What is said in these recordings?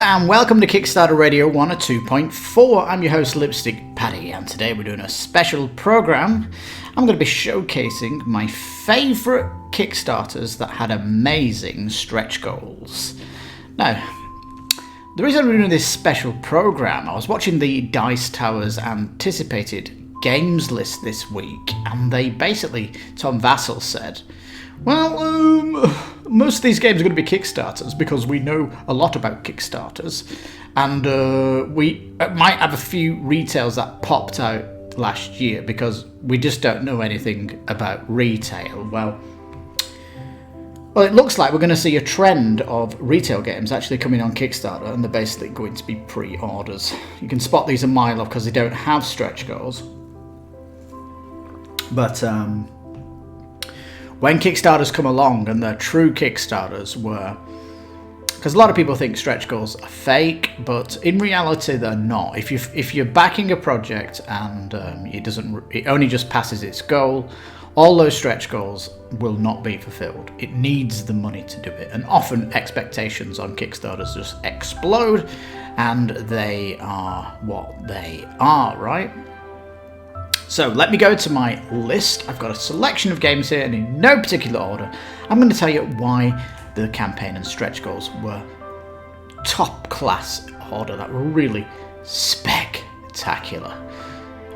and welcome to Kickstarter Radio 102.4. I'm your host Lipstickpaddy, and today we're doing a special program. I'm going to be showcasing my favourite Kickstarters that had amazing stretch goals. Now, the reason we're doing this special program, I was watching the Dice Tower's anticipated games list this week, and they basically, Tom Vassell said, most of these games are going to be Kickstarters because we know a lot about Kickstarters, and we might have a few retails that popped out last year because we just don't know anything about retail. Well, it looks like we're going to see a trend of retail games actually coming on Kickstarter, and they're basically going to be pre-orders. You can spot these a mile off because they don't have stretch goals. But when Kickstarters come along, and the true Kickstarters were, because a lot of people think stretch goals are fake, but in reality they're not. If you're backing a project and it only just passes its goal, all those stretch goals will not be fulfilled. It needs the money to do it, and often expectations on Kickstarters just explode, and they are what they are, right? So let me go to my list. I've got a selection of games here, and in no particular order, I'm going to tell you why the campaign and stretch goals were top class order, that were really spectacular.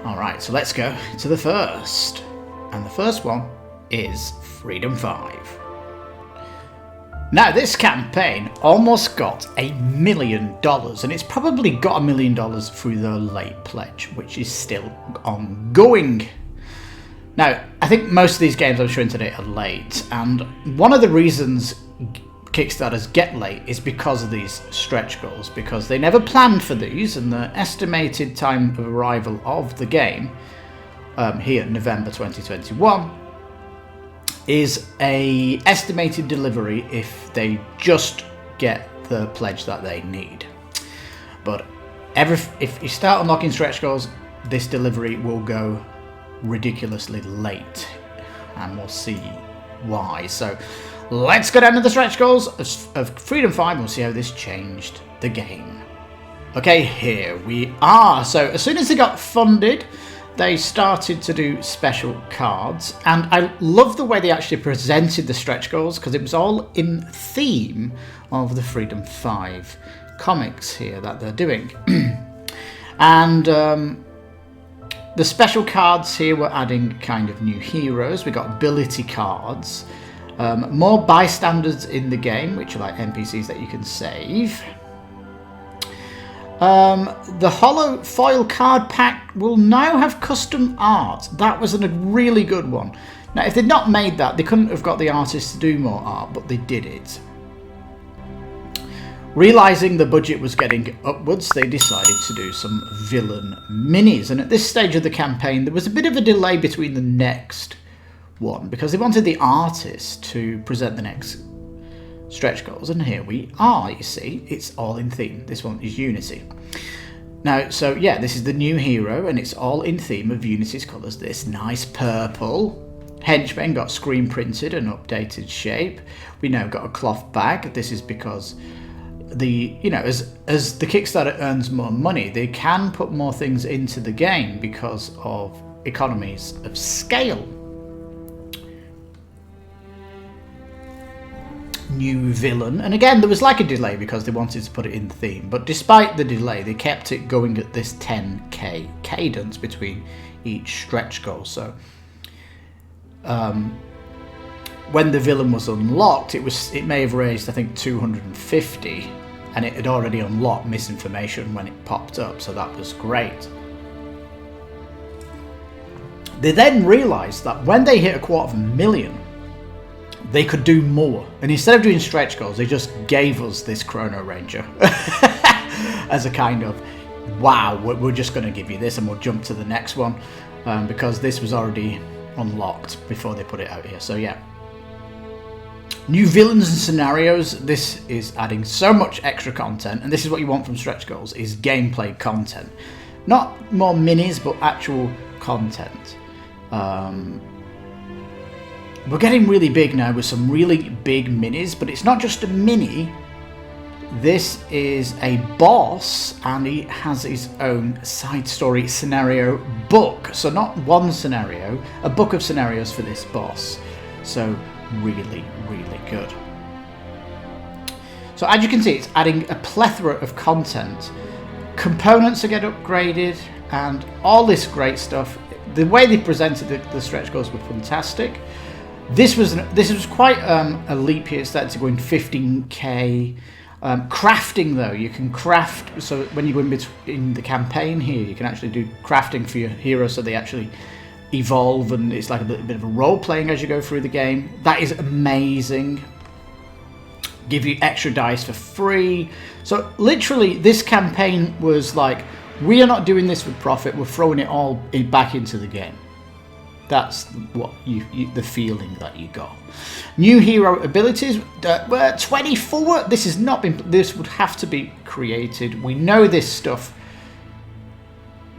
Alright, so let's go to the first. And the first one is Freedom 5. Now, this campaign almost got $1 million, and it's probably got $1 million through the late pledge, which is still ongoing. Now, I think most of these games I'm showing today are late, and one of the reasons Kickstarters get late is because of these stretch goals, because they never planned for these, and the estimated time of arrival of the game, here in November 2021, is a estimated delivery if they just get the pledge that they need. But if you start unlocking stretch goals, this delivery will go ridiculously late, and we'll see why. So let's go down to the stretch goals of Freedom 5 and we'll see how this changed the game. Okay, here we are. So as soon as they got funded, they started to do special cards, and I love the way they actually presented the stretch goals, because it was all in theme of the Freedom 5 comics here that they're doing. And the special cards here were adding kind of new heroes. We got ability cards, more bystanders in the game, which are like NPCs that you can save. The hollow foil card pack will now have custom art. That was a really good one. Now, if they'd not made that, they couldn't have got the artists to do more art, but they did it. Realising the budget was getting upwards, they decided to do some villain minis. And at this stage of the campaign, there was a bit of a delay between the next one, because they wanted the artist to present the next stretch goals, and here we are. You see, it's all in theme. This one is Unity. Now, so yeah, this is the new hero, and it's all in theme of Unity's colours. This nice purple. Henchmen got screen printed and updated shape. We now got a cloth bag. This is because as the Kickstarter earns more money, they can put more things into the game because of economies of scale. New villain, and again there was like a delay because they wanted to put it in the theme, but despite the delay they kept it going at this 10k cadence between each stretch goal. So when the villain was unlocked, it may have raised I think 250, and it had already unlocked misinformation when it popped up, so that was great. They then realised that when they hit 250,000, they could do more, and instead of doing stretch goals, they just gave us this Chrono Ranger as a kind of, wow, we're just going to give you this and we'll jump to the next one, because this was already unlocked before they put it out here. So yeah, new villains and scenarios. This is adding so much extra content, and this is what you want from stretch goals, is gameplay content, not more minis but actual content. We're getting really big now with some really big minis, but it's not just a mini This is a boss, and he has his own side story scenario book. So not one scenario, a book of scenarios for this boss. So really, really good. So as you can see, it's adding a plethora of content. Components are getting upgraded, and all this great stuff. The way they presented the stretch goals were fantastic. This was quite a leap here. It started to go in 15k. Crafting though, you can craft, so when you go in the campaign here, you can actually do crafting for your heroes, so they actually evolve, and it's like a bit of a role playing as you go through the game. That is amazing. Give you extra dice for free. So literally this campaign was like, we are not doing this for profit, we're throwing it all back into the game. That's what the feeling that you got. New hero abilities, 24. This has not been. This would have to be created. We know this stuff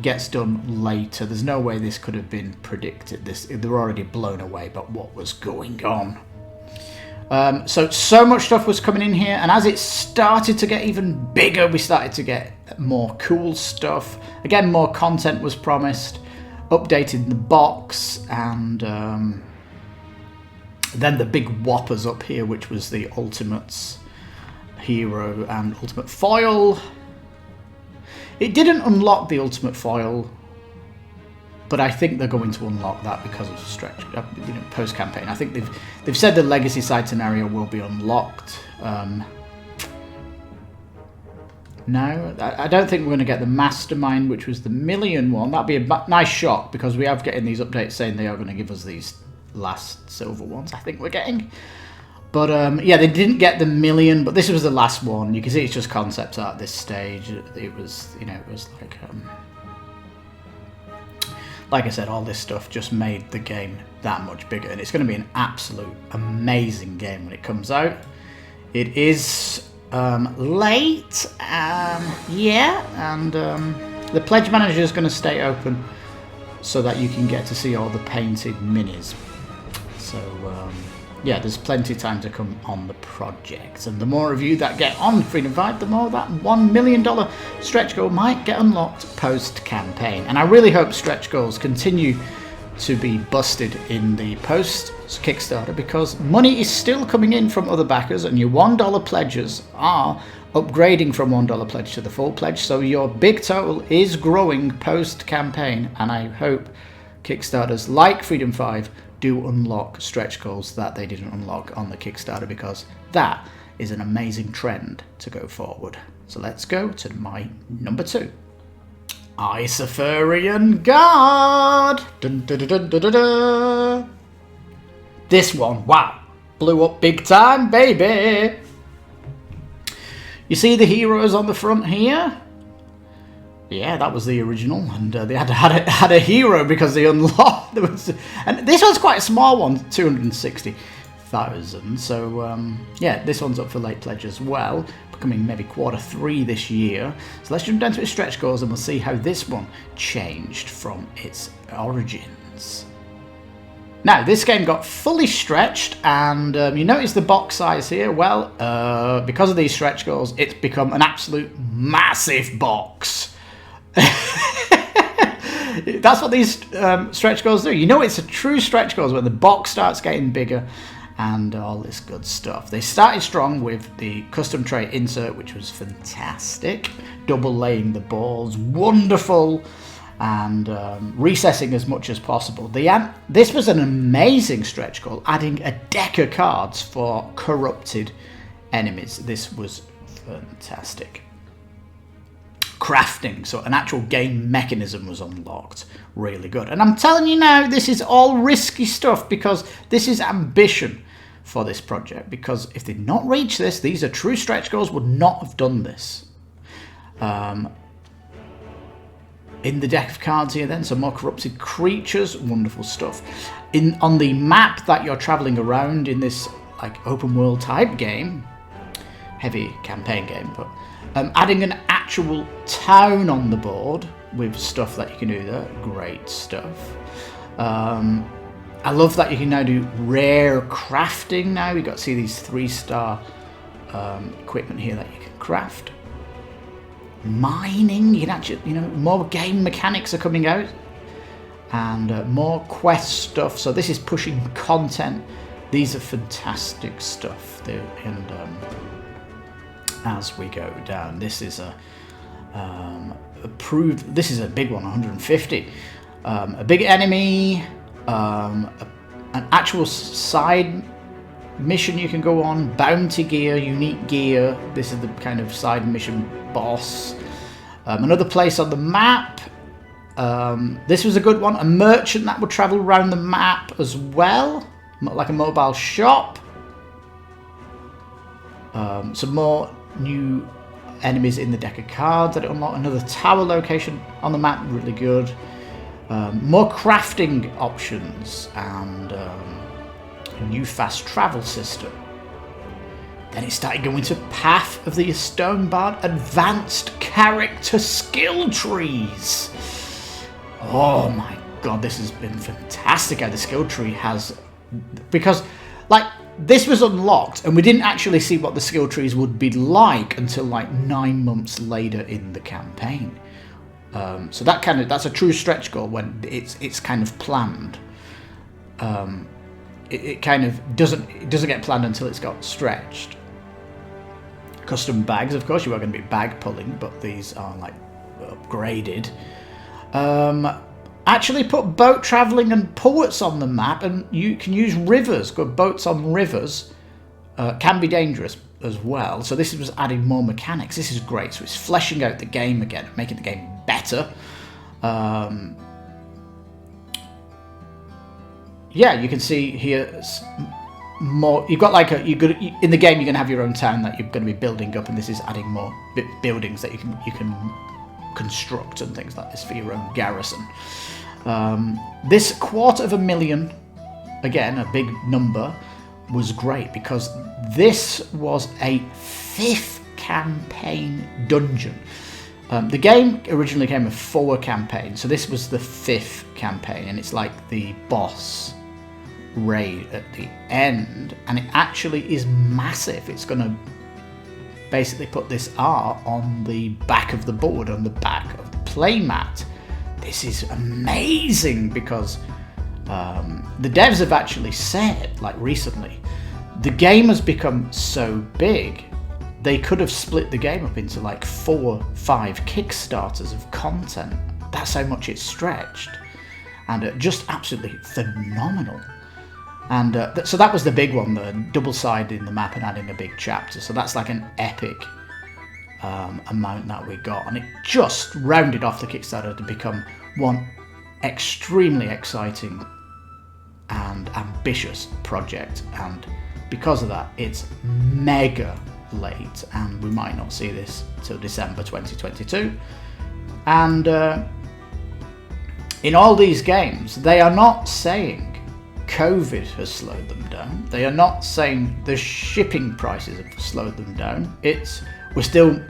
gets done later. There's no way this could have been predicted. They're already blown away by what was going on. So much stuff was coming in here, and as it started to get even bigger, we started to get more cool stuff. Again, more content was promised. Updated the box, and then the big whoppers up here, which was the Ultimates Hero and Ultimate Foil. It didn't unlock the Ultimate Foil, but I think they're going to unlock that because of stretch, post-campaign. I think they've said the Legacy side scenario will be unlocked. No, I don't think we're going to get the Mastermind, which was the million one. That'd be a nice shock, because we have getting these updates saying they are going to give us these last silver ones, I think we're getting. But yeah, they didn't get the million, but this was the last one. You can see it's just concept art at this stage. It was, it was like I said, all this stuff just made the game that much bigger, and it's going to be an absolute amazing game when it comes out. It is late, yeah, and the pledge manager is going to stay open so that you can get to see all the painted minis. So yeah, there's plenty of time to come on the project, and the more of you that get on Freedom 5, the more that $1 million stretch goal might get unlocked post campaign. And I really hope stretch goals continue to be busted in the post Kickstarter, because money is still coming in from other backers, and your $1 pledges are upgrading from $1 pledge to the full pledge, so your big total is growing post campaign. And I hope Kickstarters like Freedom 5 do unlock stretch goals that they didn't unlock on the Kickstarter, because that is an amazing trend to go forward. So let's go to my number 2. Isofarian Guard. Dun, dun, dun, dun, dun, dun. This one, wow, blew up big time, baby. You see the heroes on the front here? Yeah, that was the original, and they had a hero because they unlocked. And this one's quite a small one, 260,000. So yeah, this one's up for late pledge as well, becoming maybe Q3 this year. So let's jump down to its stretch goals, and we'll see how this one changed from its origins. Now, this game got fully stretched, and you notice the box size here. Well, because of these stretch goals, it's become an absolute massive box. That's what these stretch goals do. You know it's a true stretch goals when the box starts getting bigger and all this good stuff. They started strong with the custom tray insert, which was fantastic. Double laying the balls, wonderful. And recessing as much as possible. This was an amazing stretch goal, adding a deck of cards for corrupted enemies. This was fantastic. Crafting, so an actual game mechanism was unlocked. Really good. And I'm telling you now, this is all risky stuff, because this is ambition for this project. Because if they did not reach this, these are true stretch goals, would not have done this. In the deck of cards here then, some more corrupted creatures, wonderful stuff. On the map that you're traveling around in this like open world type game, heavy campaign game, but adding an actual town on the board with stuff that you can do there, great stuff. I love that you can now do rare crafting now. You've got to see these 3-star equipment here that you can craft. Mining, you can actually, more game mechanics are coming out, and more quest stuff. So this is pushing content. These are fantastic stuff. And as we go down, this is approved. This is a big one, 150. A big enemy, an actual side mission you can go on, bounty gear, unique gear. This is the kind of side mission boss. Another place on the map. This was a good one. A merchant that would travel around the map as well, like a mobile shop. Some more new enemies in the deck of cards that unlock. Another tower location on the map, really good. More crafting options and a new fast travel system. Then it started going to Path of the Stonebard advanced character skill trees. Oh my god, this has been fantastic how the skill tree has, because this was unlocked and we didn't actually see what the skill trees would be like until 9 months later in the campaign. So that's a true stretch goal when it's kind of planned. It kind of doesn't get planned until it's got stretched. Custom bags, of course, you are going to be bag pulling, but these are upgraded. Actually put boat travelling and ports on the map, and you can use rivers. Got boats on rivers. Can be dangerous as well. So this was adding more mechanics. This is great. So it's fleshing out the game again, making the game better. Yeah, you can see here more. You've got in the game you're going to have your own town that you're going to be building up, and this is adding more buildings that you can construct and things like this for your own garrison. This $250,000, again a big number, was great because this was a 5th campaign dungeon. The game originally came with 4 campaigns, so this was the 5th campaign, and it's like the boss raid at the end, and it actually is massive. It's going to basically put this art on the back of the board, on the back of the playmat. This is amazing because the devs have actually said, recently, the game has become so big they could have split the game up into 4, 5 Kickstarters of content. That's how much it's stretched, and just absolutely phenomenal. And so that was the big one, the double-sided the map and adding a big chapter. So that's an epic amount that we got, and it just rounded off the Kickstarter to become one extremely exciting and ambitious project. And because of that, it's mega late, and we might not see this till December 2022. And in all these games, they are not saying COVID has slowed them down. They are not saying the shipping prices have slowed them down. We're still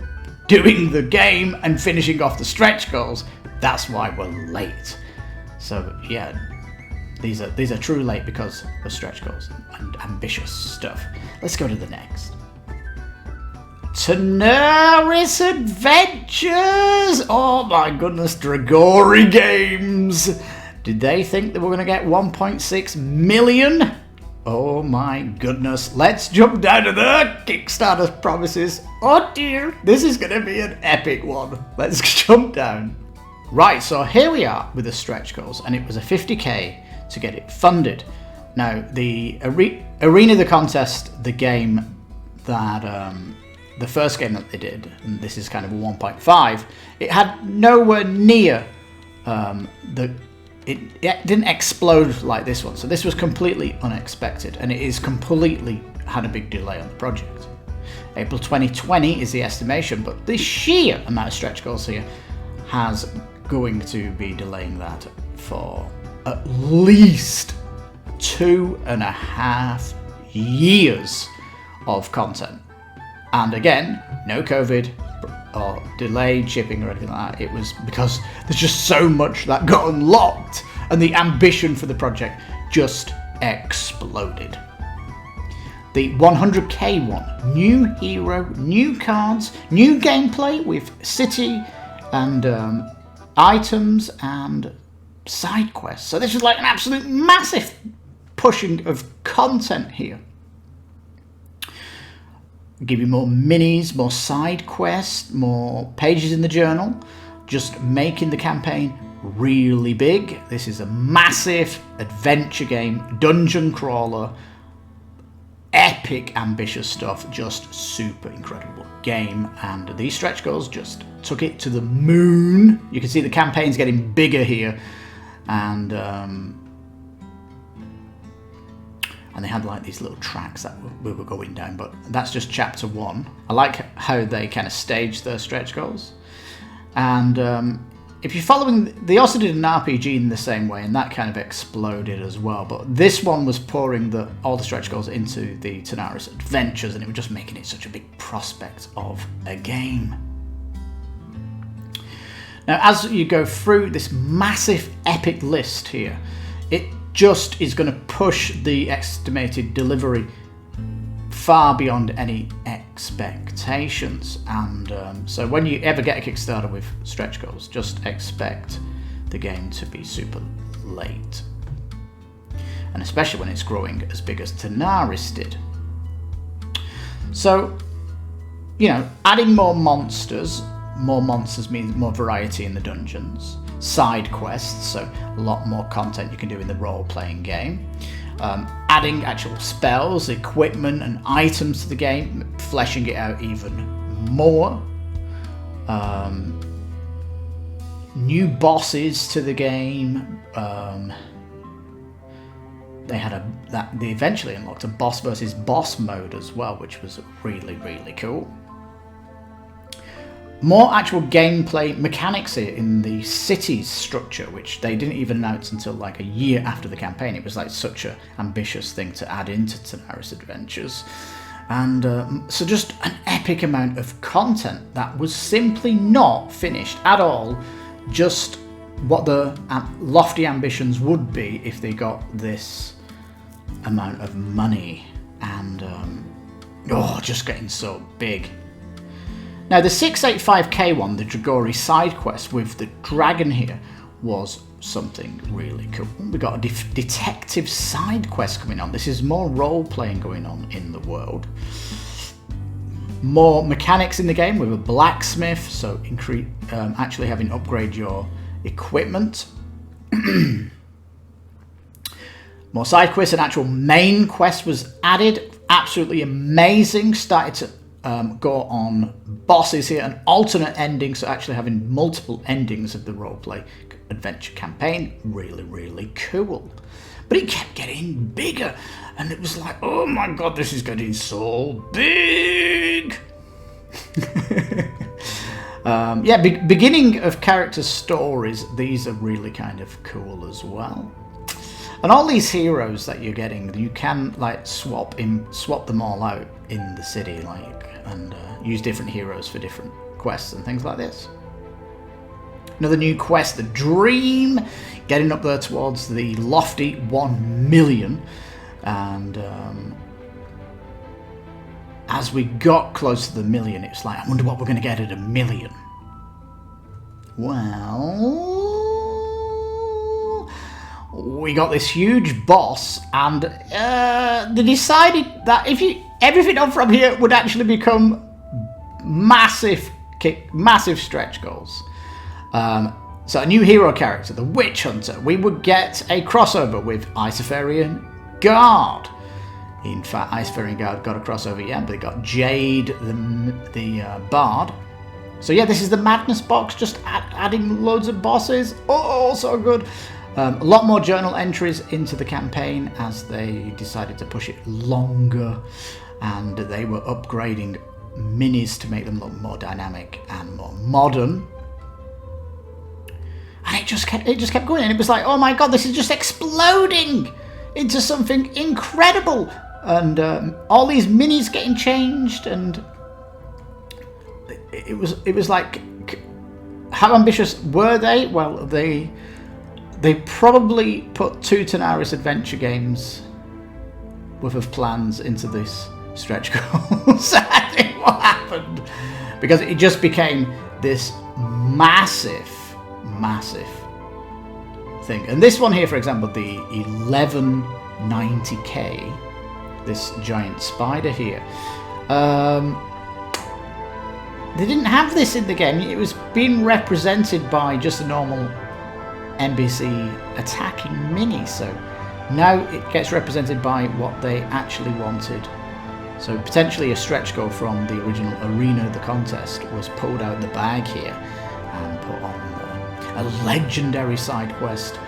doing the game and finishing off the stretch goals. That's why we're late. So yeah, these are true late because of stretch goals and ambitious stuff. Let's go to the next. Tanares Adventures! Oh my goodness, Dragori Games! Did they think they were going to get 1.6 million? Oh my goodness. Let's jump down to the Kickstarter promises. Oh dear, this is going to be an epic one. Let's jump down. Right, so here we are with the stretch goals, and it was a 50k to get it funded. Now, the Arena the Contest, the game that, the first game that they did, and this is kind of a 1.5, it had nowhere near it didn't explode like this one. So this was completely unexpected, and it is completely had a big delay on the project. April 2020 is the estimation, but the sheer amount of stretch goals here has going to be delaying that for at least 2.5 years of content. And again, no COVID or delayed shipping or anything like that. It was because there's just so much that got unlocked, and the ambition for the project just exploded. the 100k one. New hero, new cards, new gameplay with city and items and side quests. So this is like an absolute massive pushing of content here. Give you more minis, more side quests, more pages in the journal, just making the campaign really big. This is a massive adventure game, dungeon crawler, epic, ambitious stuff, just super incredible game. And these stretch goals just took it to the moon. You can see the campaign's getting bigger here, and they had like these little tracks that we were going down, but that's just chapter 1. I like how they kind of stage their stretch goals. And if you're following, they also did an RPG in the same way, and that kind of exploded as well. But this one was pouring all the stretch goals into the Tanares Adventures, and it was just making it such a big prospect of a game. Now, as you go through this massive epic list here, it just is going to push the estimated delivery far beyond any expectations. And so when you ever get a Kickstarter with stretch goals, just expect the game to be super late. And especially when it's growing as big as Tanares did. So, you know, adding more monsters means more variety in the dungeons. Side quests, so a lot more content you can do in the role-playing game. Adding actual spells, equipment and items to the game, fleshing it out even more. New bosses to the game. They eventually unlocked a boss versus boss mode as well, which was really, really cool. More actual gameplay mechanics here in the cities structure, which they didn't even announce until like a year after the campaign. It was like such an ambitious thing to add into Tanares Adventures. And so just an epic amount of content that was simply not finished at all, just what the lofty ambitions would be if they got this amount of money. And just getting so big. Now the 685k one, the Dragori side quest with the dragon here, was something really cool. We got a detective side quest coming on. This is more role playing going on in the world. More mechanics in the game with a blacksmith, so actually having to upgrade your equipment. More side quests, an actual main quest was added. Absolutely amazing. Started to go on bosses here, an alternate ending, so actually having multiple endings of the roleplay adventure campaign. Really, really cool. But it kept getting bigger, and it was like, oh my god, this is getting so big. Beginning of character stories, these are really kind of cool as well. And all these heroes that you're getting, you can like swap them all out in the city, and use different heroes for different quests and things like this. Another new quest, the Dream, getting up there towards the lofty 1 million. And as we got close to the million, it's like, I wonder what we're going to get at 1 million. Well, we got this huge boss, and they decided that everything up from here would actually become massive stretch goals. So a new hero character, the Witch Hunter. We would get a crossover with Isofarian Guard. In fact, Isofarian Guard got a crossover, but they got Jade, the Bard. So yeah, this is the Madness box, just adding loads of bosses. Oh, so good. A lot more journal entries into the campaign as they decided to push it longer, and they were upgrading minis to make them look more dynamic and more modern. And it just kept going, and it was like, oh my god, this is just exploding into something incredible. And all these minis getting changed, and it was like, how ambitious were they? Well, they probably put 2 Tanares adventure games worth of plans into this stretch goals. I think what happened, because it just became this massive thing. And this one here, for example, the 1190K, this giant spider here, they didn't have this in the game. It was being represented by just a normal NPC attacking mini, so now it gets represented by what they actually wanted. So potentially a stretch goal from the original arena of the contest was pulled out the bag here and put on a legendary side quest.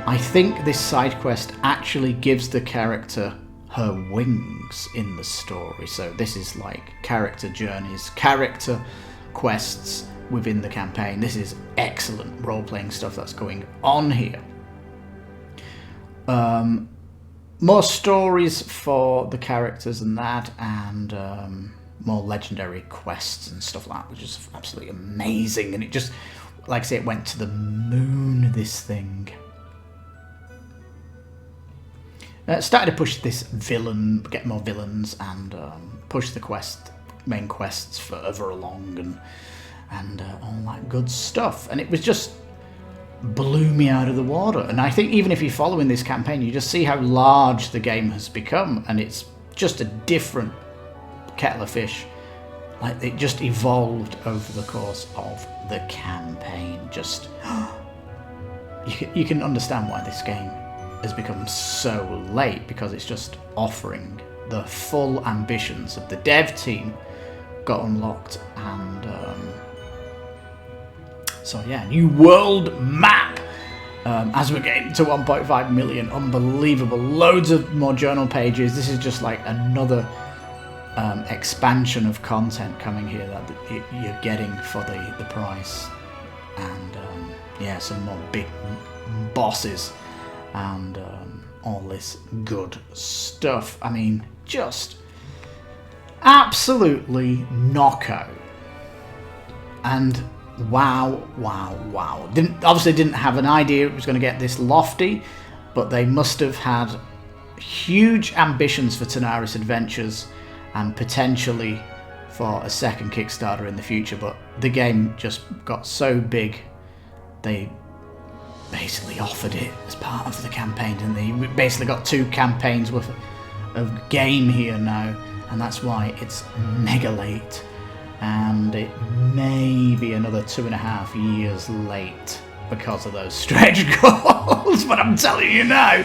I think this side quest actually gives the character her wings in the story. So this is like character journeys, character quests within the campaign. This is excellent role-playing stuff that's going on here. More stories for the characters and that, and more legendary quests and stuff like that, which is absolutely amazing. And it just, like I say, it went to the moon, this thing. Started to push this villain, get more villains, and push the main quests further along, and all that good stuff. And it was just blew me out of the water. And I think even if you're following this campaign, you just see how large the game has become, and it's just a different kettle of fish. Like, it just evolved over the course of the campaign. Just you can understand why this game has become so late, because it's just offering the full ambitions of the dev team got unlocked. And so yeah, new world map as we're getting to 1.5 million. Unbelievable. Loads of more journal pages. This is just like another expansion of content coming here that you're getting for the price. And yeah, some more big bosses and all this good stuff. I mean, just absolutely knockout. And wow. Obviously didn't have an idea it was going to get this lofty, but they must have had huge ambitions for Tanares Adventures and potentially for a second Kickstarter in the future. But the game just got so big, they basically offered it as part of the campaign, and they basically got 2 campaigns worth of game here now, and that's why it's mega late, and it may be another 2.5 years late because of those stretch goals. But I'm telling you now,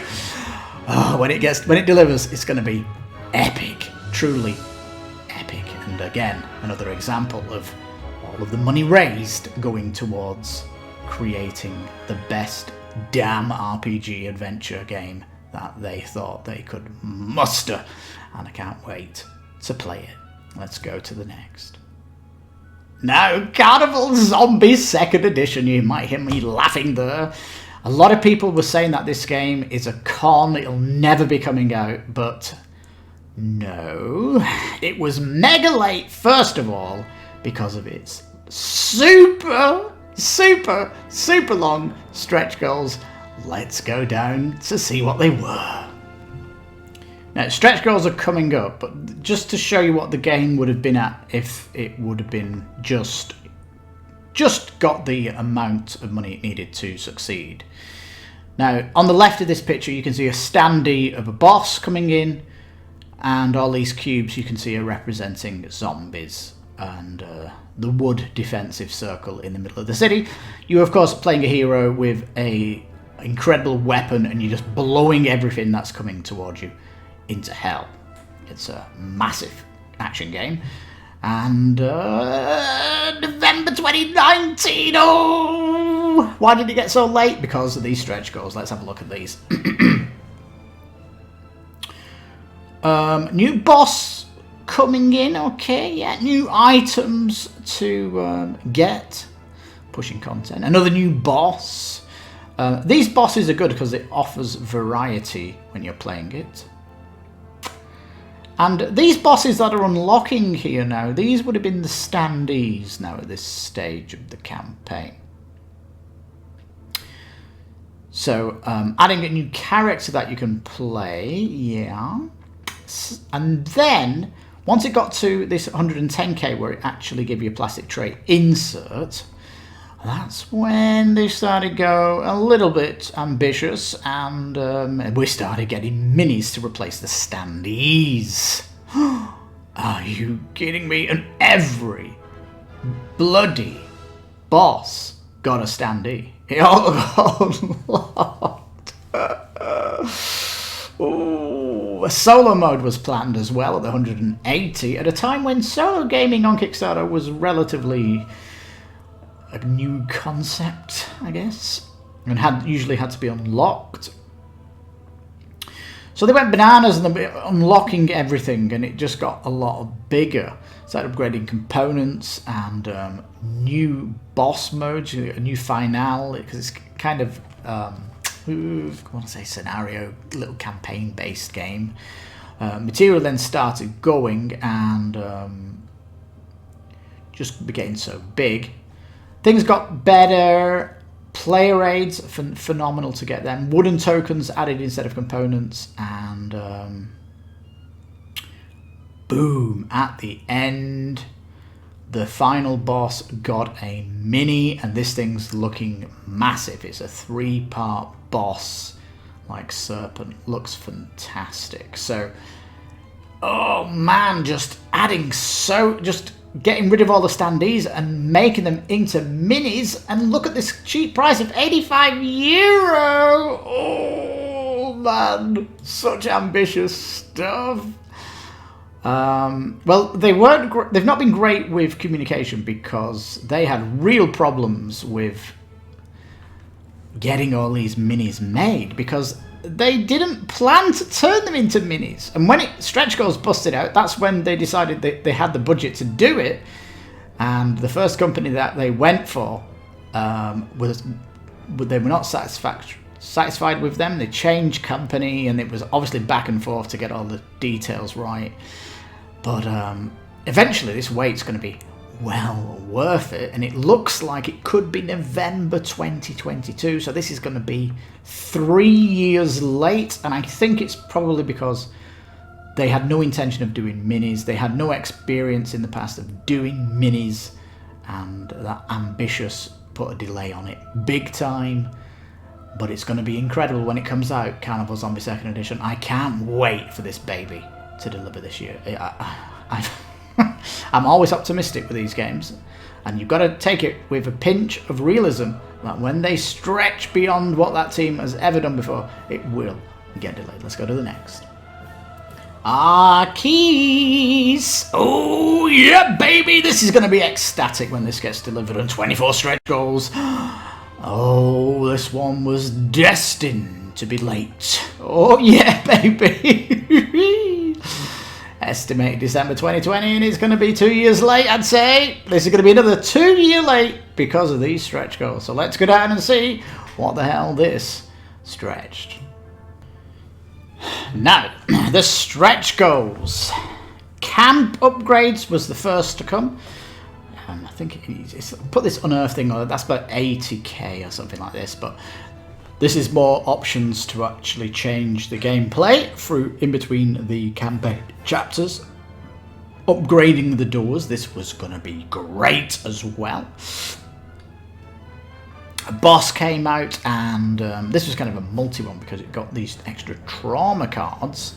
when it delivers, it's going to be epic, truly epic. And again, another example of all of the money raised going towards creating the best damn RPG adventure game that they thought they could muster, and I can't wait to play it. Let's go to the next. Now, Carnival Zombies 2nd edition. You might hear me laughing there. A lot of people were saying that this game is a con, it'll never be coming out, but no. It was mega late, first of all, because of its super long stretch goals. Let's go down to see what they were. Now, stretch goals are coming up, but just to show you what the game would have been at if it would have been just got the amount of money it needed to succeed. Now, on the left of this picture, you can see a standee of a boss coming in, and all these cubes you can see are representing zombies, and the wood defensive circle in the middle of the city. You're of course playing a hero with a incredible weapon, and you're just blowing everything that's coming towards you into hell. It's a massive action game. And November 2019. Oh, why did it get so late? Because of these stretch goals. Let's have a look at these. New boss coming in. Okay, yeah, new items to get. Pushing content. Another new boss. These bosses are good because it offers variety when you're playing it. And these bosses that are unlocking here now, these would have been the standees now at this stage of the campaign. So, adding a new character that you can play, yeah. And then, once it got to this 110k where it actually gave you a plastic tray insert, that's when they started to go a little bit ambitious, and we started getting minis to replace the standees. Are you kidding me? And every bloody boss got a standee. It all got unlocked. Ooh, a solo mode was planned as well at the 180 at a time when solo gaming on Kickstarter was relatively a new concept, I guess, and usually had to be unlocked. So they went bananas and they were unlocking everything, and it just got a lot bigger. Started upgrading components and new boss modes, a new finale, because it's kind of I want to say scenario, little campaign-based game. Material then started going and just getting so big. Things got better. Player aids, phenomenal to get them. Wooden tokens added instead of components, and boom, at the end, the final boss got a mini, and this thing's looking massive. It's a 3-part boss, like Serpent. Looks fantastic. So, oh man, just getting rid of all the standees and making them into minis, and look at this cheap price of €85. Oh man, such ambitious stuff. Well, they've not been great with communication, because they had real problems with getting all these minis made, because they didn't plan to turn them into minis. And when stretch goals busted out, that's when they decided they had the budget to do it. And the first company that they went for they were not satisfied with them. They changed company, and it was obviously back and forth to get all the details right. But eventually this wait's going to be well worth it, and it looks like it could be November 2022, so this is going to be 3 years late, and I think it's probably because they had no intention of doing minis. They had no experience in the past of doing minis, and that ambitious put a delay on it big time. But it's going to be incredible when it comes out, Carnival Zombies 2nd Edition. I can't wait for this baby to deliver this year. I'm always optimistic with these games, and you've got to take it with a pinch of realism that when they stretch beyond what that team has ever done before, it will get delayed. Let's go to the next. Arkeis! Oh yeah, baby! This is going to be ecstatic when this gets delivered, and 24 stretch goals. Oh, this one was destined to be late. Oh yeah, baby! Estimated December 2020, and it's going to be 2 years late, I'd say. This is going to be another 2 year late because of these stretch goals. So let's go down and see what the hell this stretched. Now, the stretch goals. Camp upgrades was the first to come. I think it's put this unearth thing on, that's about 80k or something like this, but this is more options to actually change the gameplay through in between the campaign chapters. Upgrading the doors, this was going to be great as well. A boss came out, and this was kind of a multi one because it got these extra trauma cards.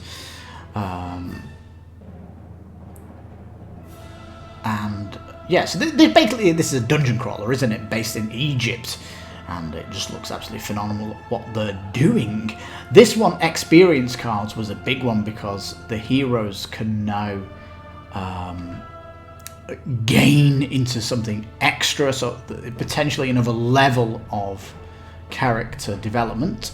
And yeah, so basically this is a dungeon crawler, isn't it, based in Egypt. And it just looks absolutely phenomenal what they're doing. This one, experience cards, was a big one because the heroes can now gain into something extra, so potentially another level of character development.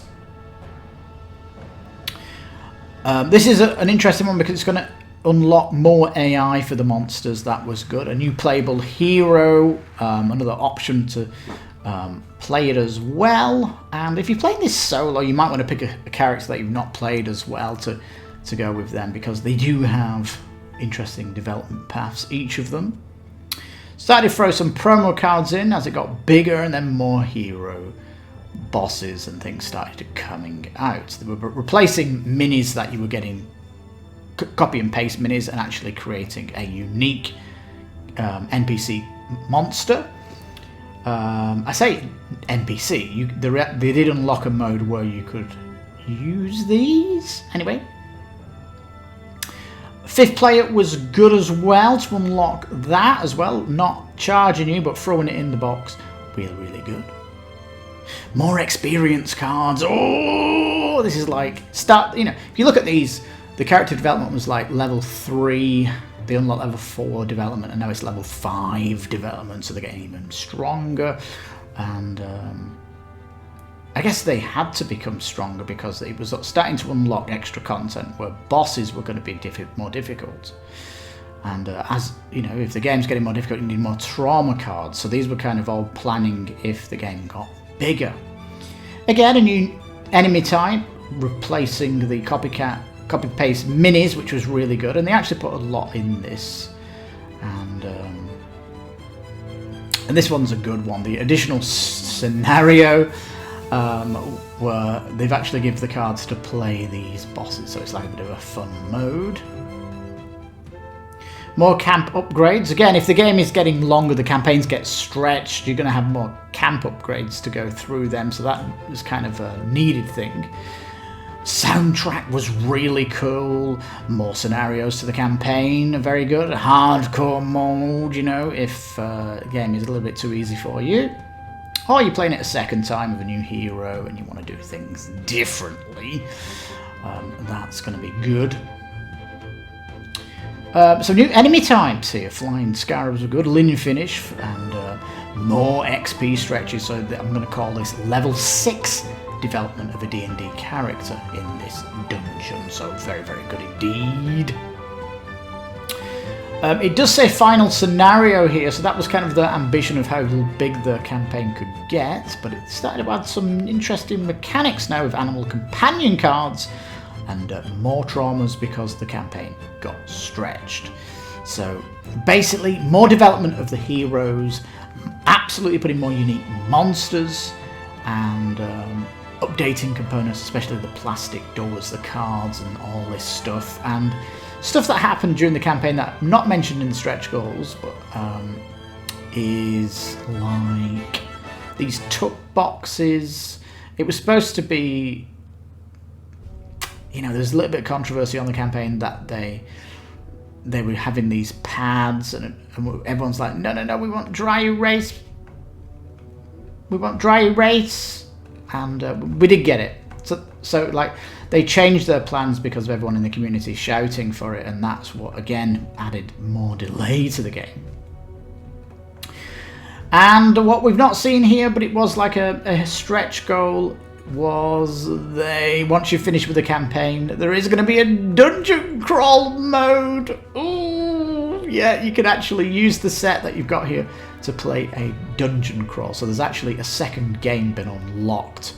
This is an interesting one because it's going to unlock more AI for the monsters. That was good. A new playable hero, another option to play it as well. And if you're playing this solo, you might want to pick a character that you've not played as well to go with them, because they do have interesting development paths, each of them. Started to throw some promo cards in as it got bigger, and then more hero bosses and things started coming out. They were replacing minis that you were getting copy and paste minis and actually creating a unique NPC monster. I say NPC, they did unlock a mode where you could use these. Anyway, 5th player was good as well to unlock that as well. Not charging you, but throwing it in the box. Really, really good. More experience cards. Oh, this is like if you look at these, the character development was like level 3. They unlocked level 4 development, and now it's level 5 development, so they're getting even stronger. And I guess they had to become stronger because it was starting to unlock extra content where bosses were going to be more difficult. And as you know, if the game's getting more difficult, you need more trauma cards. So these were kind of all planning if the game got bigger. Again, a new enemy type, replacing the copy-paste minis, which was really good. And they actually put a lot in this. And this one's a good one. The additional scenario, where they've actually given the cards to play these bosses. So it's like a bit of a fun mode. More camp upgrades. Again, if the game is getting longer, the campaigns get stretched, you're going to have more camp upgrades to go through them, so that was kind of a needed thing. Soundtrack was really cool. More scenarios to the campaign, very good. Hardcore mode, if the game is a little bit too easy for you. Or you're playing it a second time with a new hero and you want to do things differently. That's going to be good. Some new enemy types here. Flying scarabs are good, linear finish, and more XP stretches. So I'm going to call this level 6 development of a D&D character in this dungeon. So very, very good indeed. It does say final scenario here, so that was kind of the ambition of how big the campaign could get. But it started to add some interesting mechanics now with animal companion cards. And more traumas because the campaign got stretched. So basically, more development of the heroes, absolutely putting more unique monsters, and updating components, especially the plastic doors, the cards, and all this stuff. And stuff that happened during the campaign that not mentioned in the stretch goals, but is like these tuck boxes. It was supposed to be... there's a little bit of controversy on the campaign that they were having these pads, and everyone's like, no, we want dry erase. We want dry erase, and we did get it. So like they changed their plans because of everyone in the community shouting for it, and that's what again added more delay to the game. And what we've not seen here, but it was like a stretch goal, was once you finish with the campaign, there is going to be a dungeon crawl mode. Ooh, yeah, you can actually use the set that you've got here to play a dungeon crawl. So there's actually a second game been unlocked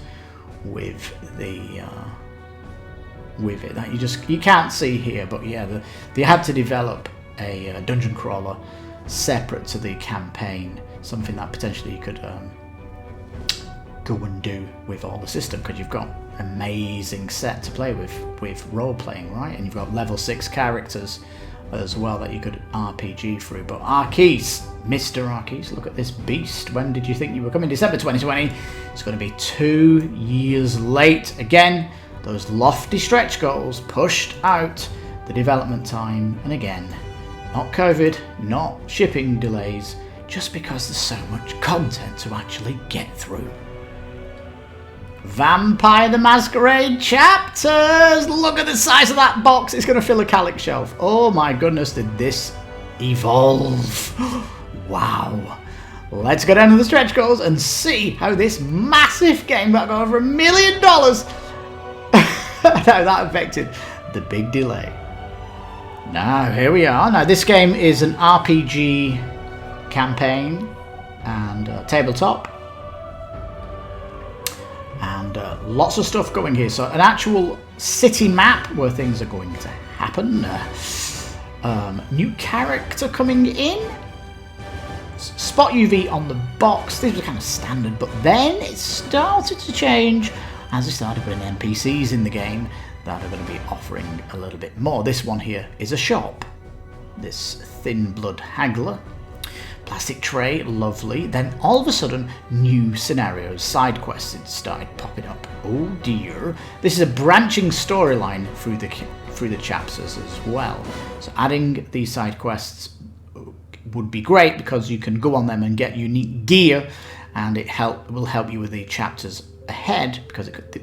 with it that you can't see here, but yeah, they had to develop a dungeon crawler separate to the campaign, something that potentially you could go and do with all the system, because you've got an amazing set to play with role playing, right? And you've got level 6 characters as well that you could RPG through. But Arkeis, Mr. Arkeis, look at this beast. When did you think you were coming? December 2020. It's going to be 2 years late. Again, those lofty stretch goals pushed out the development time, and again, not COVID, not shipping delays, just because there's so much content to actually get through. Vampire the Masquerade chapters! Look at the size of that box, it's going to fill a Calyx shelf. Oh my goodness, did this evolve? Wow. Let's go down to the stretch goals and see how this massive game that got over $1 million, how that affected the big delay. Now, here we are. Now, this game is an RPG campaign and tabletop. And lots of stuff going here. So an actual city map where things are going to happen. New character coming in. Spot UV on the box. These were kind of standard, but then it started to change as they started putting NPCs in the game. that are going to be offering a little bit more. This one here is a shop. This Thin Blood Haggler. Plastic tray, lovely. Then all of a sudden, new scenarios, side quests started popping up. Oh dear. This is a branching storyline through the chapters as well. So adding these side quests would be great because you can go on them and get unique gear, and it will help you with the chapters ahead, because it could,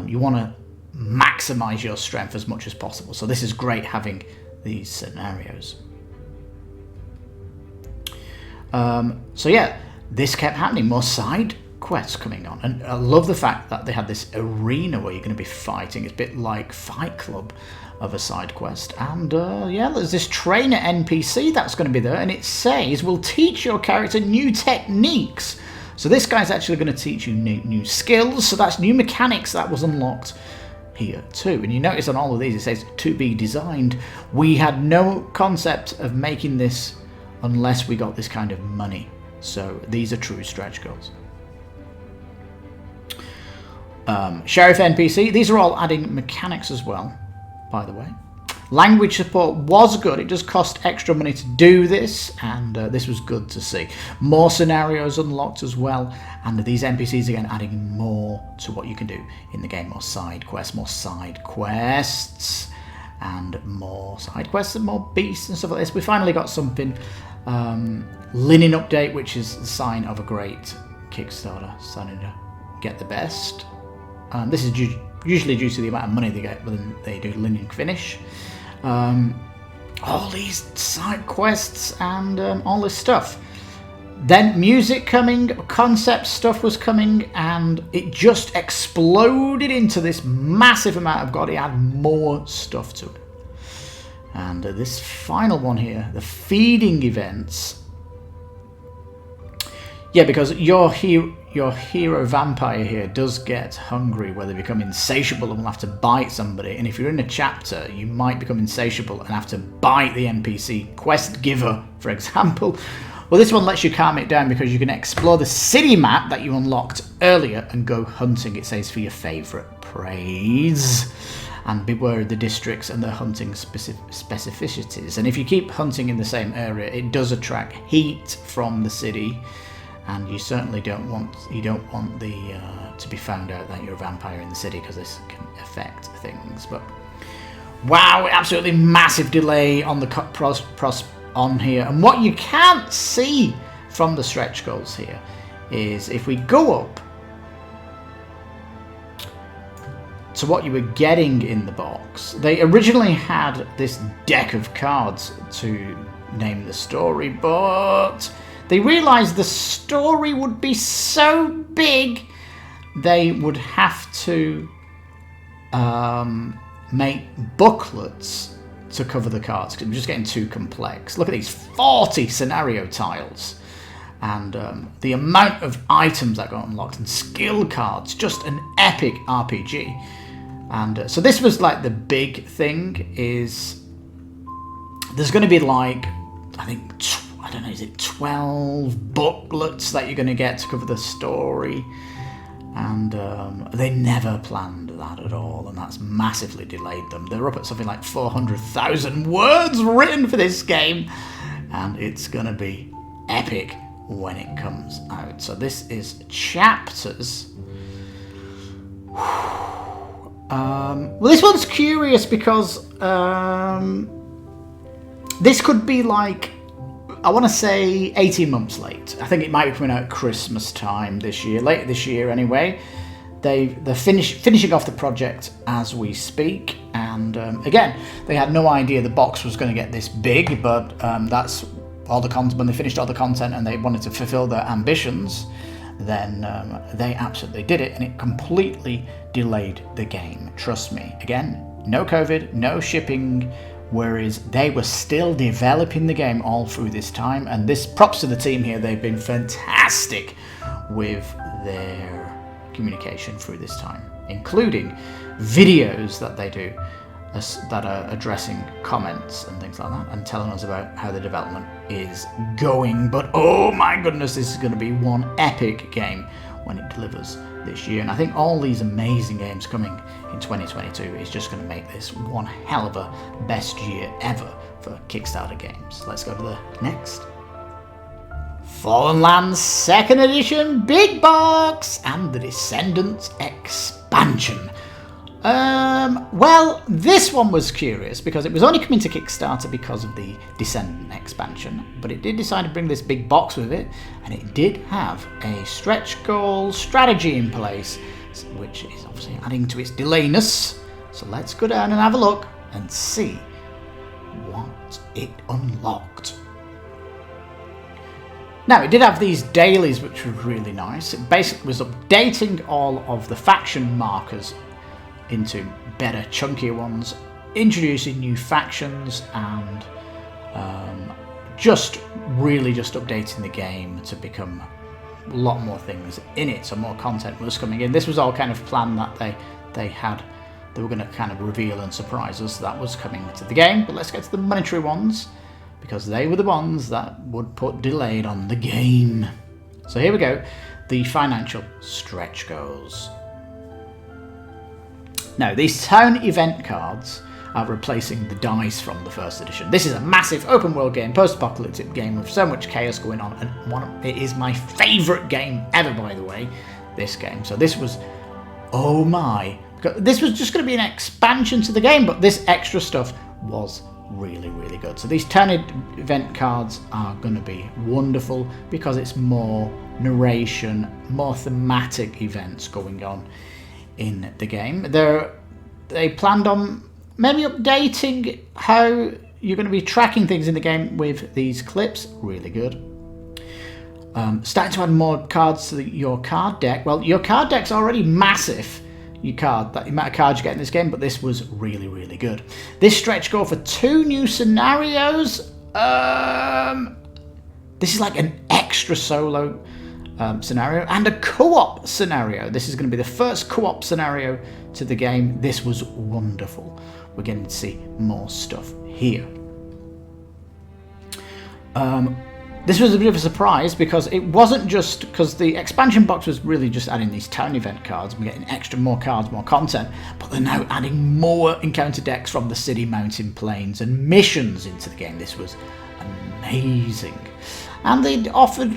you want to maximize your strength as much as possible. So this is great having these scenarios. So yeah, this kept happening. More side quests coming on, and I love the fact that they had this arena where you're going to be fighting. It's a bit like Fight Club of a side quest. And yeah, there's this trainer NPC that's going to be there, and it says will teach your character new techniques. So this guy's actually going to teach you new skills. So that's new mechanics that was unlocked here too. And you notice on all of these it says to be designed. We had no concept of making this unless we got this kind of money. So these are true stretch goals. Sheriff NPC, these are all adding mechanics as well, by the way. Language support was good. It just cost extra money to do this, and this was good to see. More scenarios unlocked as well, and these NPCs again adding more to what you can do in the game. More side quests, and more side quests and more beasts and stuff like this. We finally got something. Linen update, which is the sign of a great Kickstarter, starting to get the best. This is usually due to the amount of money they get when they do linen finish. All these side quests and all this stuff. Then music coming, concept stuff was coming, and it just exploded into this massive amount of God. It had more stuff to it. And this final one here, the feeding events. Yeah, because your hero vampire here does get hungry, where they become insatiable and will have to bite somebody. And if you're in a chapter, you might become insatiable and have to bite the NPC quest giver, for example. Well, this one lets you calm it down because you can explore the city map that you unlocked earlier and go hunting, it says, for your favourite preys. And beware of the districts and their hunting specificities. And if you keep hunting in the same area, it does attract heat from the city. And you certainly don't want the to be found out that you're a vampire in the city, because this can affect things. But wow, absolutely massive delay on the on here. And what you can't see from the stretch goals here is if we go up to what you were getting in the box. They originally had this deck of cards to name the story, but they realized the story would be so big they would have to make booklets to cover the cards, because it was just getting too complex. Look at these 40 scenario tiles, and the amount of items that got unlocked and skill cards, just an epic RPG. And so this was like the big thing, is there's going to be like, I think, I don't know, is it 12 booklets that you're going to get to cover the story? And they never planned that at all, and that's massively delayed them. They're up at something like 400,000 words written for this game, and it's going to be epic when it comes out. So this is chapters. Well, this one's curious because this could be like, I want to say 18 months late. I think it might be coming out Christmas time this year, later this year anyway. They're finishing off the project as we speak, and again, they had no idea the box was going to get this big, but that's all the content. When they finished all the content and they wanted to fulfill their ambitions, then they absolutely did it, and it completely delayed the game. Trust me. Again, no COVID, no shipping, whereas they were still developing the game all through this time. And this, props to the team here, they've been fantastic with their communication through this time, including videos that they do that are addressing comments and things like that, and telling us about how the development is going. But oh my goodness, this is going to be one epic game when it delivers this year. And I think all these amazing games coming in 2022 is just going to make this one hell of a best year ever for Kickstarter games. Let's go to the next. Fallen Lands 2nd Edition Big Box and the Descendants expansion. Well, this one was curious because it was only coming to Kickstarter because of the Descendant expansion, but it did decide to bring this big box with it, and it did have a stretch goal strategy in place, which is obviously adding to its delayness. So let's go down and have a look and see what it unlocked. Now, it did have these dailies, which were really nice. It basically was updating all of the faction markers into better, chunkier ones, introducing new factions, and just updating the game to become a lot more things in it, so more content was coming in. This was all kind of planned that they were going to kind of reveal and surprise us that was coming to the game. But let's get to the monetary ones, because they were the ones that would put delayed on the game. So here we go, the financial stretch goals. Now, these town event cards are replacing the dice from the 1st edition. This is a massive open world game, post-apocalyptic game with so much chaos going on, and it is my favourite game ever, by the way, this game. So this was, oh my, this was just going to be an expansion to the game, but this extra stuff was really, really good. So these town event cards are going to be wonderful because it's more narration, more thematic events going on in the game. They planned on maybe updating how you're going to be tracking things in the game with these clips. Really good. Starting to add more cards to your card deck. Well, your card deck's already massive, the amount of cards you get in this game, but this was really, really good. This stretch goal for 2 new scenarios. This is like an extra solo scenario and a co-op scenario. This is going to be the first co-op scenario to the game. This was wonderful. We're getting to see more stuff here. This was a bit of a surprise because it wasn't just because the expansion box was really just adding these town event cards. We're getting more cards, more content, but they're now adding more encounter decks from the city, mountain, plains, and missions into the game. This was amazing, and they offered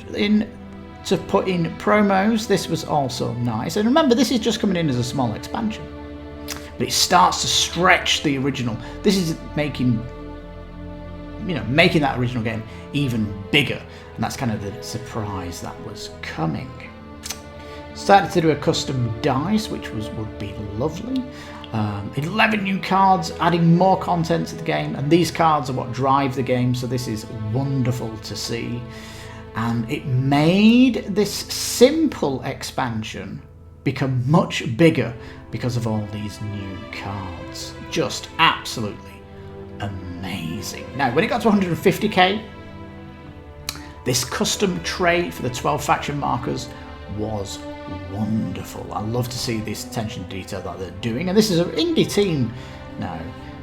to put in promos. This was also nice. And remember, this is just coming in as a small expansion, but it starts to stretch the original. This is making that original game even bigger, and that's kind of the surprise that was coming. Started to do a custom dice, which would be lovely. 11 new cards, adding more content to the game, and these cards are what drive the game, so this is wonderful to see. And it made this simple expansion become much bigger because of all these new cards. Just absolutely amazing. Now, when it got to 150k, this custom tray for the 12 faction markers was wonderful. I love to see this attention to detail that they're doing, and this is an indie team now,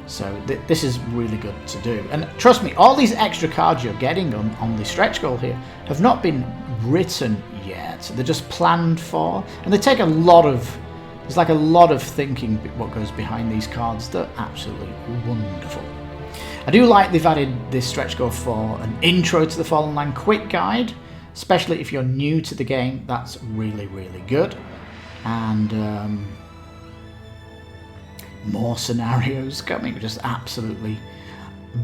so this is really good to do. And trust me, all these extra cards you're getting on the stretch goal here have not been written yet. They're just planned for, and they take there's like a lot of thinking what goes behind these cards. They're absolutely wonderful. I do like they've added this stretch goal for an intro to the Fallen Land quick guide, especially if you're new to the game. That's really, really good. And more scenarios coming, just absolutely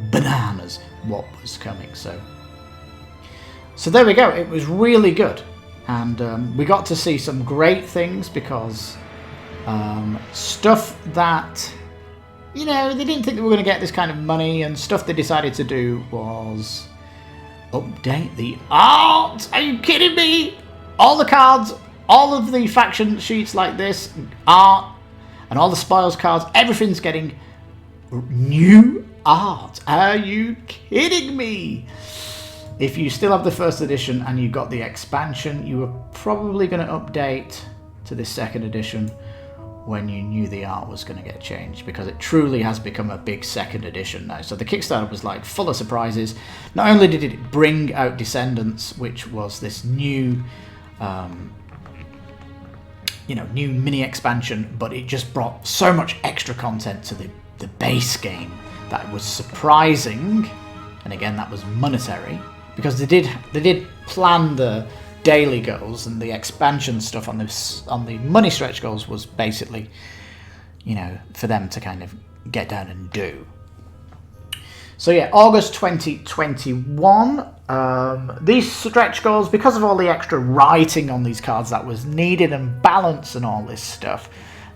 bananas what was coming. So there we go. It was really good, and we got to see some great things because stuff that they didn't think they were going to get this kind of money, and stuff they decided to do was update the art. Are you kidding me? All the cards, all of the faction sheets like this, art, and all the spoils cards, everything's getting new art. Are you kidding me? If you still have the 1st edition and you got the expansion, you were probably going to update to this 2nd edition when you knew the art was going to get changed, because it truly has become a big 2nd edition now. So the Kickstarter was like full of surprises. Not only did it bring out Descendants, which was this new new mini expansion, but it just brought so much extra content to the base game that was surprising. And again, that was monetary, because they did plan the daily goals, and the expansion stuff on the money stretch goals was basically, for them to kind of get down and do. So yeah, August 2021. These stretch goals, because of all the extra writing on these cards that was needed and balance and all this stuff,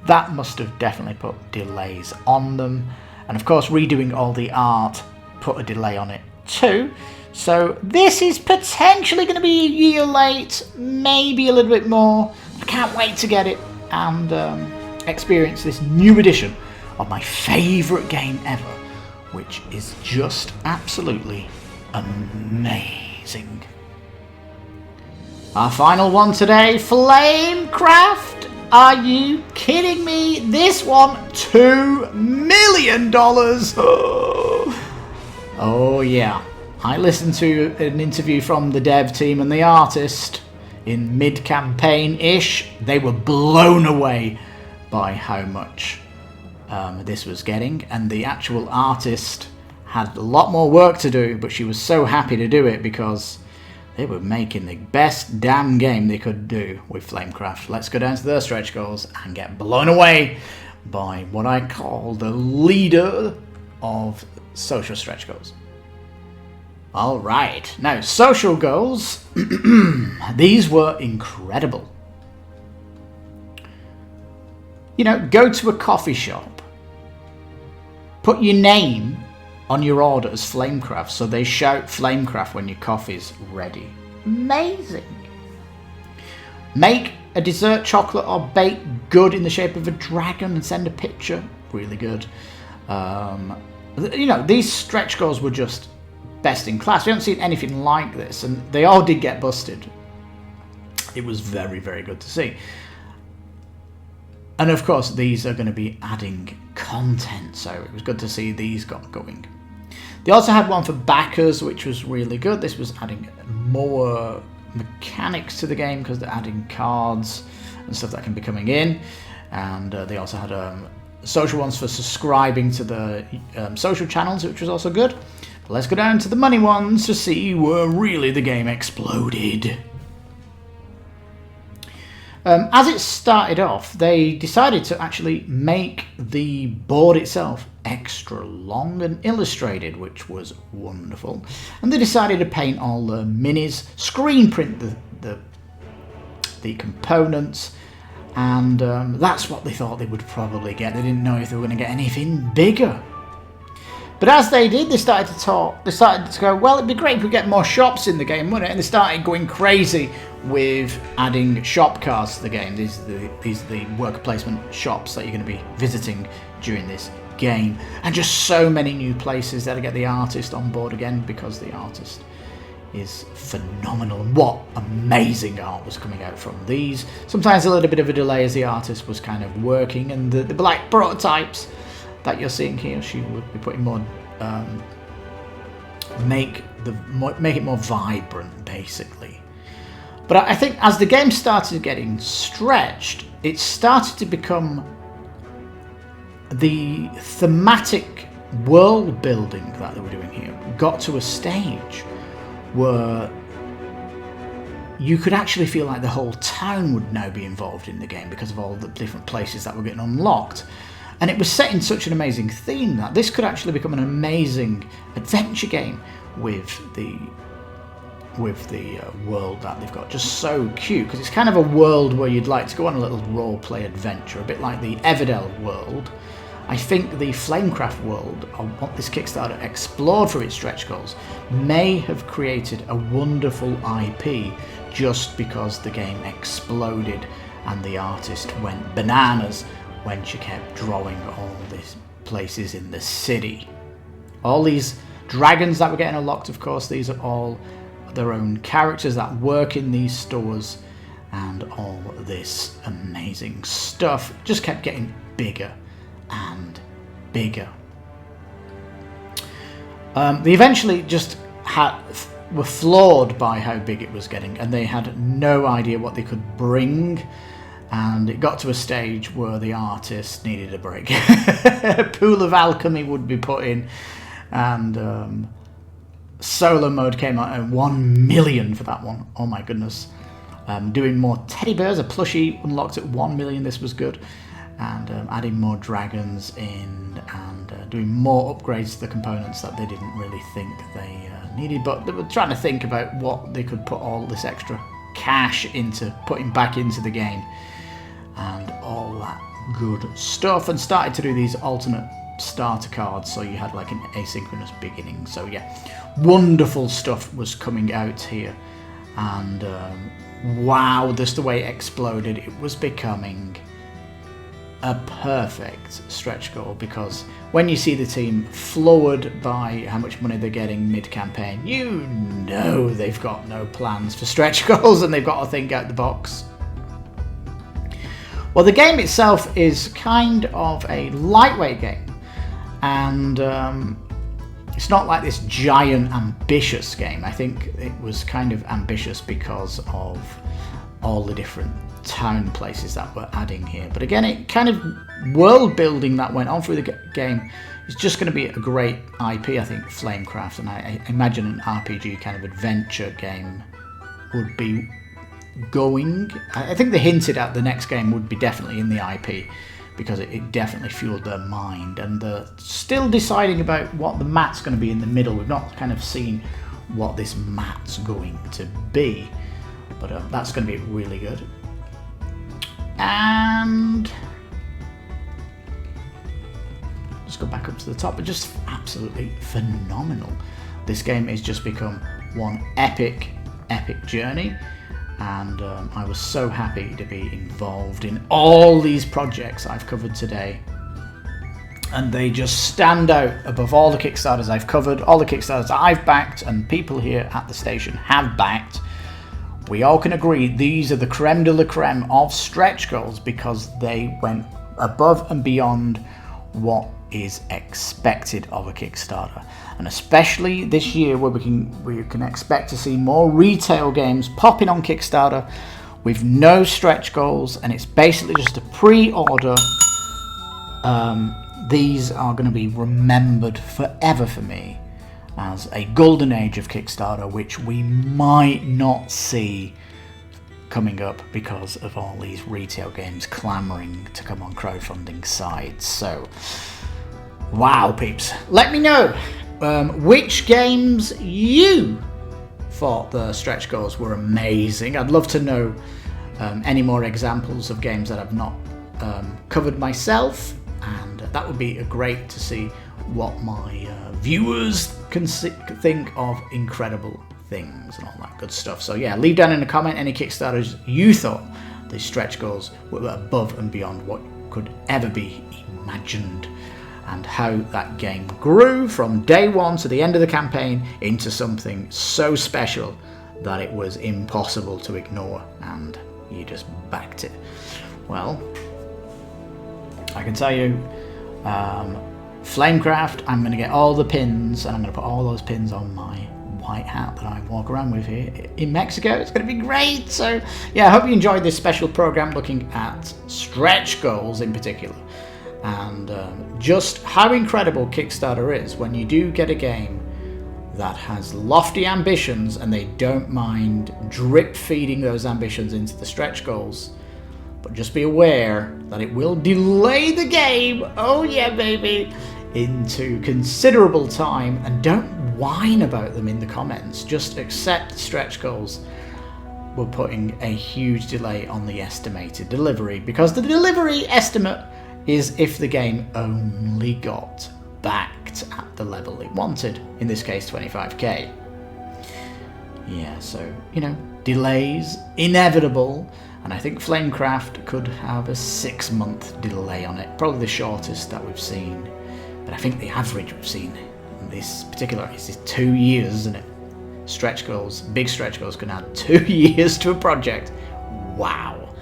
that must have definitely put delays on them. And of course, redoing all the art put a delay on it too. So this is potentially going to be a year late, maybe a little bit more. I can't wait to get it and experience this new edition of my favourite game ever, which is just absolutely amazing. Our final one today, Flamecraft. Are you kidding me? This one, $2 million. Oh yeah. I listened to an interview from the dev team and the artist in mid-campaign-ish. They were blown away by how much this was getting, and the actual artist had a lot more work to do, but she was so happy to do it because they were making the best damn game they could do with Flamecraft. Let's go down to their stretch goals and get blown away by what I call the leader of social stretch goals. Alright, now social goals, these were incredible. Go to a coffee shop, put your name on your order as Flamecraft, so they shout Flamecraft when your coffee's ready. Amazing. Make a dessert, chocolate or baked good in the shape of a dragon and send a picture. Really good. These stretch goals were just best in class. We haven't seen anything like this, and they all did get busted. It was very, very good to see. And of course, these are going to be adding content, so it was good to see these got going. They also had one for backers, which was really good. This was adding more mechanics to the game because they're adding cards and stuff that can be coming in. And they also had social ones for subscribing to the social channels, which was also good. But let's go down to the money ones to see where really the game exploded. As it started off, they decided to actually make the board itself extra long and illustrated, which was wonderful. And they decided to paint all the minis, screen print the components, and that's what they thought they would probably get. They didn't know if they were going to get anything bigger. But as they did, they started to talk. They started to go, well, it'd be great if we get more shops in the game, wouldn't it? And they started going crazy with adding shop cards to the game. These are the worker placement shops that you're going to be visiting during this game. And just so many new places there to get the artist on board again, because the artist is phenomenal. And what amazing art was coming out from these. Sometimes a little bit of a delay as the artist was kind of working, and the black prototypes that you're seeing here, she would be putting more, make it more vibrant, basically. But I think as the game started getting stretched, it started to become the thematic world building that they were doing here got to a stage where you could actually feel like the whole town would now be involved in the game because of all the different places that were getting unlocked. And it was set in such an amazing theme that this could actually become an amazing adventure game with the world that they've got. Just so cute, because it's kind of a world where you'd like to go on a little role-play adventure, a bit like the Everdell world. I think the Flamecraft world, or what this Kickstarter explored for its stretch goals, may have created a wonderful IP just because the game exploded and the artist went bananas when she kept drawing all these places in the city. All these dragons that were getting unlocked, of course, these are all their own characters that work in these stores, and all this amazing stuff just kept getting bigger and bigger. They eventually just were floored by how big it was getting, and they had no idea what they could bring and it got to a stage where the artist needed a break. A pool of alchemy would be put in, and solo mode came out at 1 million for that one. Oh my goodness. Doing more teddy bears, a plushie unlocked at 1 million. This was good. And adding more dragons in, and doing more upgrades to the components that they didn't really think they needed, but they were trying to think about what they could put all this extra cash into, putting back into the game and all that good stuff, and started to do these alternate starter cards, so you had like an asynchronous beginning. So yeah, wonderful stuff was coming out here, and wow, just the way it exploded, it was becoming a perfect stretch goal, because when you see the team floored by how much money they're getting mid-campaign, you know they've got no plans for stretch goals and they've got to think out the box. Well, the game itself is kind of a lightweight game, and it's not like this giant ambitious game. I think it was kind of ambitious because of all the different town places that we're adding here. But again, it kind of world building that went on through the game is just going to be a great IP, I think, Flamecraft, and I imagine an RPG kind of adventure game would be going. I think they hinted at the next game would be definitely in the IP, because it definitely fueled their mind, and they're still deciding about what the mat's going to be in the middle. We've not kind of seen what this mat's going to be, but that's going to be really good. And let's go back up to the top, but just absolutely phenomenal. This game has just become one epic journey, and I was so happy to be involved in all these projects I've covered today, and they just stand out above all the Kickstarters I've covered, all the Kickstarters I've backed and people here at the station have backed. We all can agree these are the creme de la creme of stretch goals, because they went above and beyond what is expected of a Kickstarter. And especially this year, where we can expect to see more retail games popping on Kickstarter with no stretch goals, and it's basically just a pre-order. These are going to be remembered forever for me as a golden age of Kickstarter, which we might not see coming up because of all these retail games clamoring to come on crowdfunding sites. So, wow, peeps. Let me know which games you thought the stretch goals were amazing. I'd love to know any more examples of games that I've not covered myself, and that would be great to see what my viewers can think of incredible things and all that good stuff. So yeah, leave down in a comment any Kickstarters you thought the stretch goals were above and beyond what could ever be imagined, and how that game grew from day one to the end of the campaign into something so special that it was impossible to ignore, and you just backed it. Well, I can tell you, Flamecraft, I'm going to get all the pins, and I'm going to put all those pins on my white hat that I walk around with here in Mexico. It's going to be great. So yeah, I hope you enjoyed this special program looking at stretch goals in particular, and just how incredible Kickstarter is when you do get a game that has lofty ambitions and they don't mind drip feeding those ambitions into the stretch goals. But just be aware that it will delay the game, oh yeah baby, into considerable time, and don't whine about them in the comments. Just accept stretch goals. We're putting a huge delay on the estimated delivery, because the delivery estimate is if the game only got backed at the level it wanted, in this case 25k. Yeah, so, you know, delays, inevitable. And I think Flamecraft could have a 6-month delay on it, probably the shortest that we've seen. But I think the average we've seen in this particular is 2 years, isn't it? Stretch goals, big stretch goals can add 2 years to a project. Wow.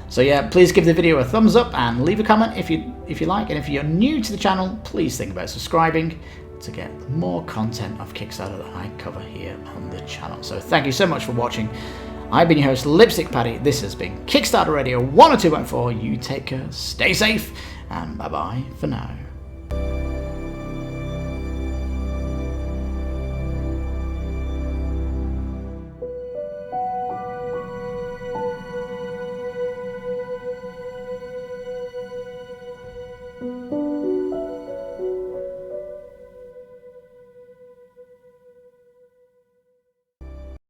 So yeah, please give the video a thumbs up and leave a comment if you like. And if you're new to the channel, please think about subscribing to get more content of Kickstarter that I cover here on the channel. So thank you so much for watching. I've been your host, Lipstickpaddy. This has been Kickstarter Radio 102.4. You take care, stay safe, and bye-bye for now.